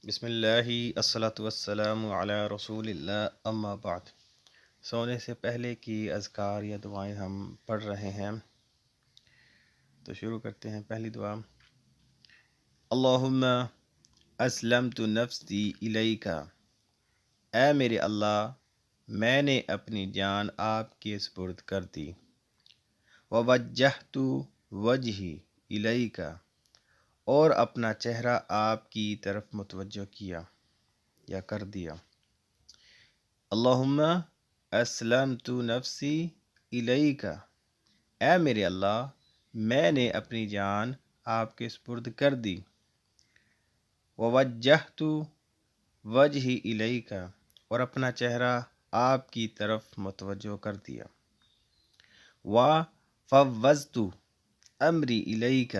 بسم اللہ الصلاۃ والسلام علی رسول اللہ اما بعد۔ سونے سے پہلے کی اذکار یا دعائیں ہم پڑھ رہے ہیں، تو شروع کرتے ہیں۔ پہلی دعا: اللہم اسلمت نفسی الیک، اے میرے اللہ میں نے اپنی جان آپ کے سپرد کر دی۔ ووجہت وجہی الیک، اور اپنا چہرہ آپ کی طرف متوجہ کیا یا کر دیا۔ اللہم اسلمت نفسی الیک، اے میرے اللہ میں نے اپنی جان آپ کے سپرد کر دی۔ ووجہت وجہی الیک، اور اپنا چہرہ آپ کی طرف متوجہ کر دیا۔ وفوضت امری الیک،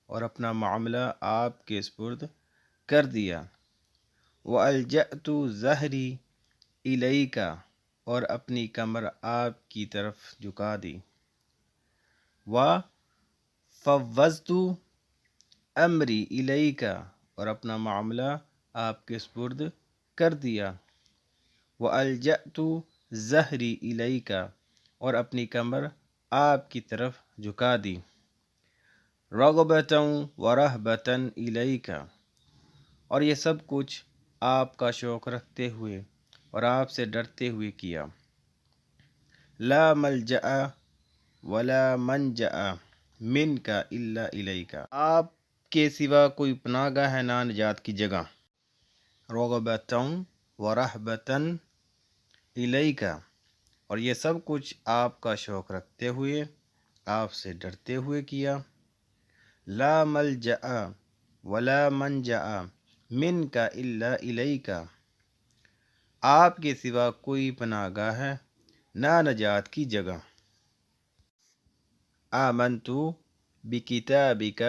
اور اپنا معاملہ آپ کے سپرد کر دیا۔ وَأَلْجَأْتُ ظَهْرِي إِلَيْكَ، اور اپنی کمر آپ کی طرف جھکا دی۔ وَفَوَّضْتُ أَمْرِي إِلَيْكَ، اور اپنا معاملہ آپ کے سپرد کر دیا۔ وَأَلْجَأْتُ ظَهْرِي إِلَيْكَ، اور اپنی کمر آپ کی طرف جھکا دی۔ رَغْبَةً وَرَهْبَةً إِلَيْكَ، اور یہ سب کچھ آپ کا شوق رکھتے ہوئے اور آپ سے ڈرتے ہوئے کیا۔ لا ملجأ ولا منجأ منک الا الیک، آپ کے سوا کوئی پناہ گاہ ہے نہ نجات کی جگہ۔ رغبۃ ورہبۃ الیک، اور یہ سب کچھ آپ کا شوق رکھتے ہوئے آپ سے ڈرتے ہوئے کیا۔ لا ملجأ ولا منجأ منک الا الیک، آپ کے سوا کوئی پناہ گاہ ہے نہ نجات کی جگہ۔ آمنت بکتابک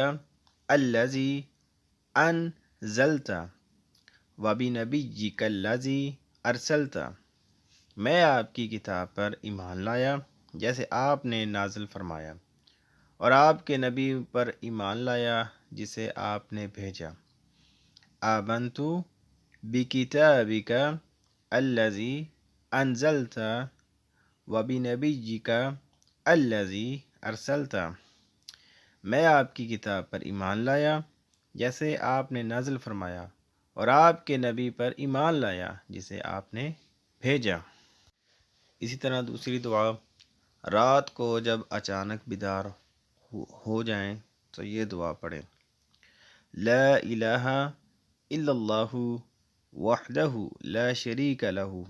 الذی انزلت وبنبیک الذی ارسلت، میں آپ کی کتاب پر ایمان لایا جیسے آپ نے نازل فرمایا، اور آپ کے نبی پر ایمان لایا جسے آپ نے بھیجا۔ آمنت بکتابک الذی انزلت وبنبیک الذی ارسلت، میں آپ کی کتاب پر ایمان لایا جیسے آپ نے نازل فرمایا، اور آپ کے نبی پر ایمان لایا جسے آپ نے بھیجا۔ اسی طرح دوسری دعا: رات کو جب اچانک بیدار ہو جائیں تو یہ دعا پڑھیں: لا الہ الا اللہ وحدہ لا شریک لہ،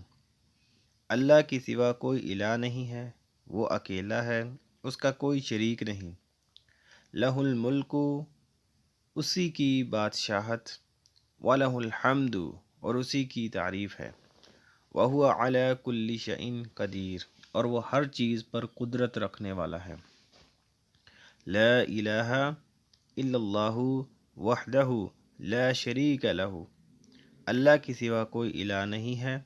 اللہ کے سوا کوئی الہ نہیں ہے، وہ اکیلا ہے، اس کا کوئی شریک نہیں۔ لہ الملک، اسی کی بادشاہت، وَلَهُ الحمد، اور اسی کی تعریف ہے، وَهُوَ عَلَى كُلِّ شَيْءٍ قدیر، اور وہ ہر چیز پر قدرت رکھنے والا ہے۔ لا الہ الا اللہ وحدہ لا شریک لہ، اللہ کے سوا کوئی الہ نہیں ہے،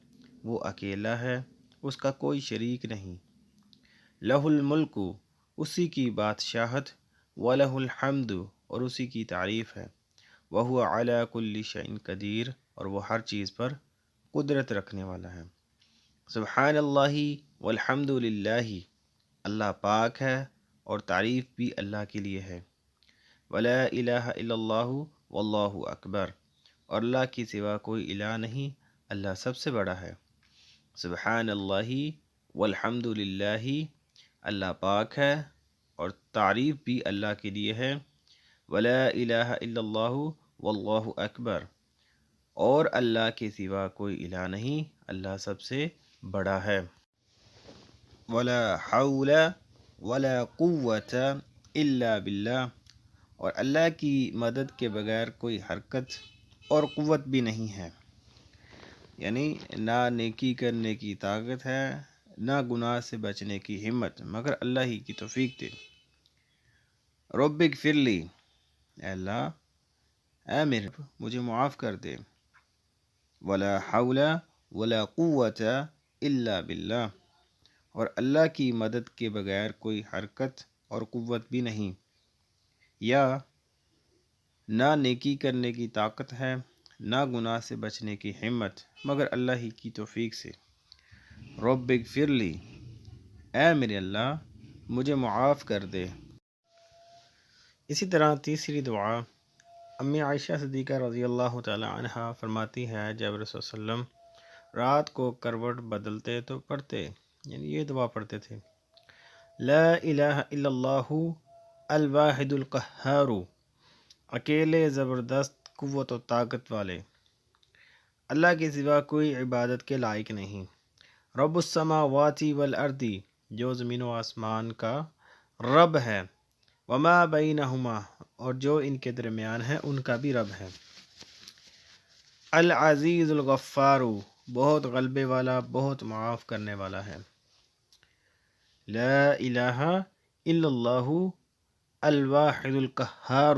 وہ اکیلا ہے، اس کا کوئی شریک نہیں۔ لہ الملک، اسی کی بادشاہت، وَلَهُ الحمد، اور اسی کی تعریف ہے، وَهُوَ عَلَى كُلِّ شَيْءٍ قدیر، اور وہ ہر چیز پر قدرت رکھنے والا ہے۔ سبحان اللہ والحمد للہ، اللہ پاک ہے اور تعریف بھی اللہ کے لیے ہے۔ ولا الہ الا اللہ واللہ اکبر، اور اللہ کے سوا کوئی الہ نہیں، اللہ سب سے بڑا ہے۔ سبحان اللہ والحمد للہ، اللہ پاک ہے اور تعریف بھی اللہ کے لیے ہے۔ ولا الہ الا اللہ واللہ اکبر، اور اللہ کے سوا کوئی الہ نہیں، اللہ سب سے بڑا ہے۔ ولا حول ولا قوة الا باللہ، اور اللہ کی مدد کے بغیر کوئی حرکت اور قوت بھی نہیں ہے، یعنی نہ نیکی کرنے کی طاقت ہے نہ گناہ سے بچنے کی ہمت، مگر اللہ ہی کی توفیق دے۔ رب اغفر لی، اے اللہ اے میرے رب مجھے معاف کر دے۔ ولا حول ولا قوة الا باللہ، اور اللہ کی مدد کے بغیر کوئی حرکت اور قوت بھی نہیں، یا نہ نیکی کرنے کی طاقت ہے نہ گناہ سے بچنے کی ہمت مگر اللہ ہی کی توفیق سے۔ رب اغفر لی، اے میرے اللہ مجھے معاف کر دے۔ اسی طرح تیسری دعا امی عائشہ صدیقہ رضی اللہ تعالی عنہا فرماتی ہے جب رسول صلی اللہ علیہ وسلم رات کو کروٹ بدلتے تو پڑھتے، یعنی یہ دعا پڑھتے تھے: لا الہ الا اللہ الواحد القہار، اکیلے زبردست قوت و طاقت والے، اللہ کے سوا کوئی عبادت کے لائق نہیں، رب السماوات والارض، جو زمین و آسمان کا رب ہے، وما بینہما، اور جو ان کے درمیان ہے ان کا بھی رب ہے، العزیز الغفار، بہت غلبے والا بہت معاف کرنے والا ہے۔ لا الہ الا اللہ الواحد القہار،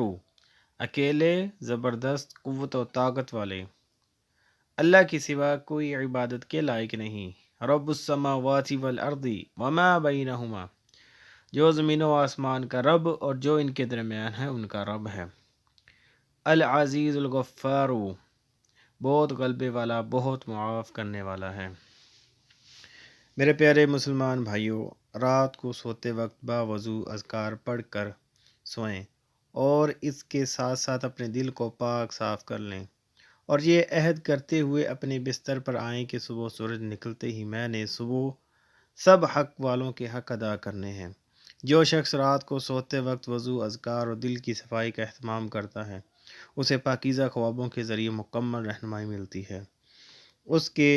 اکیلے زبردست قوت و طاقت والے، اللہ کے سوا کوئی عبادت کے لائق نہیں، رب السماوات والارض وما بینہما، جو زمین و آسمان کا رب اور جو ان کے درمیان ہے ان کا رب ہے، العزیز الغفار، بہت غلبے والا بہت معاف کرنے والا ہے۔ میرے پیارے مسلمان بھائیوں، رات کو سوتے وقت باوضو اذکار پڑھ کر سوئیں اور اس کے ساتھ ساتھ اپنے دل کو پاک صاف کر لیں، اور یہ عہد کرتے ہوئے اپنے بستر پر آئیں کہ صبح سورج نکلتے ہی میں نے صبح سب حق والوں کے حق ادا کرنے ہیں۔ جو شخص رات کو سوتے وقت وضو، اذکار اور دل کی صفائی کا اہتمام کرتا ہے، اسے پاکیزہ خوابوں کے ذریعے مکمل رہنمائی ملتی ہے، اس کے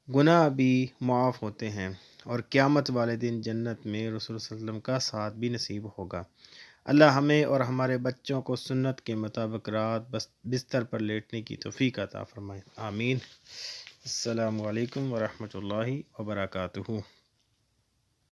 گناہ بھی معاف ہوتے ہیں، اور قیامت والے دن جنت میں رسول صلی اللہ علیہ وسلم کا ساتھ بھی نصیب ہوگا۔ اللہ ہمیں اور ہمارے بچوں کو سنت کے مطابق رات بستر پر لیٹنے کی توفیق عطا فرمائے، آمین۔ السلام علیکم ورحمۃ اللہ وبرکاتہ۔